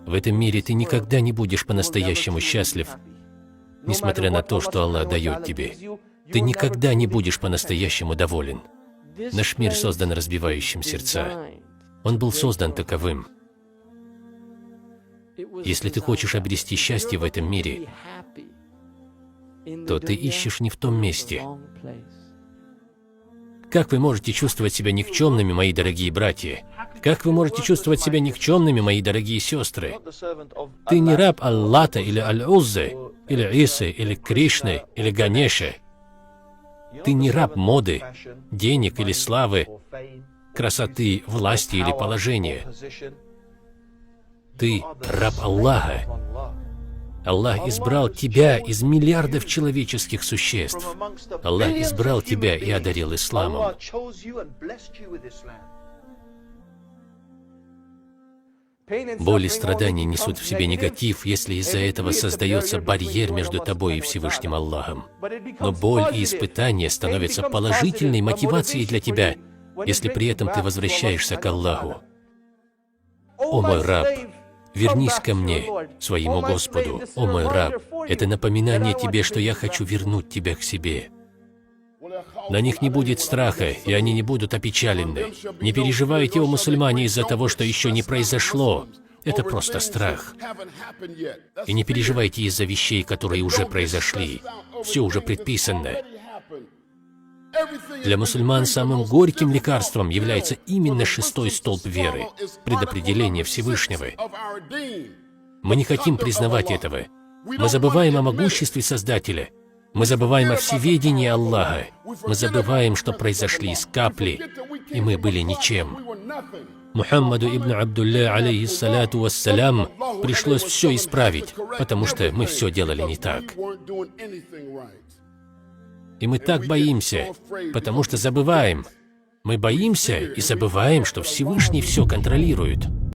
В этом мире ты никогда не будешь по-настоящему счастлив, несмотря на то, что Аллах дает тебе. Ты никогда не будешь по-настоящему доволен. Наш мир создан разбивающим сердца. Он был создан таковым. Если ты хочешь обрести счастье в этом мире, то ты ищешь не в том месте. Как вы можете чувствовать себя никчемными, мои дорогие братья? Как вы можете чувствовать себя никчемными, мои дорогие сестры? Ты не раб Аллата или Аль-Уззы, или Исы, или Кришны, или Ганеши. Ты не раб моды, денег или славы, красоты, власти или положения. Ты раб Аллаха. Аллах избрал тебя из миллиардов человеческих существ. Аллах избрал тебя и одарил исламом. Боль и страдания несут в себе негатив, если из-за этого создается барьер между тобой и Всевышним Аллахом. Но боль и испытания становятся положительной мотивацией для тебя, если при этом ты возвращаешься к Аллаху. О мой раб, вернись ко мне, своему Господу. О мой раб, это напоминание тебе, что я хочу вернуть тебя к себе. На них не будет страха, и они не будут опечалены. Не переживайте, о мусульмане, из-за того, что еще не произошло. Это просто страх. И не переживайте из-за вещей, которые уже произошли. Все уже предписано. Для мусульман самым горьким лекарством является именно шестой столб веры, предопределение Всевышнего. Мы не хотим признавать этого. Мы забываем о могуществе Создателя. Мы забываем о всеведении Аллаха. Мы забываем, что произошли из капли, и мы были ничем. Мухаммаду ибн Абдулля, алейхиссалату вассалям, пришлось все исправить, потому что мы все делали не так. И мы так боимся, потому что забываем. Мы боимся и забываем, что Всевышний все контролирует.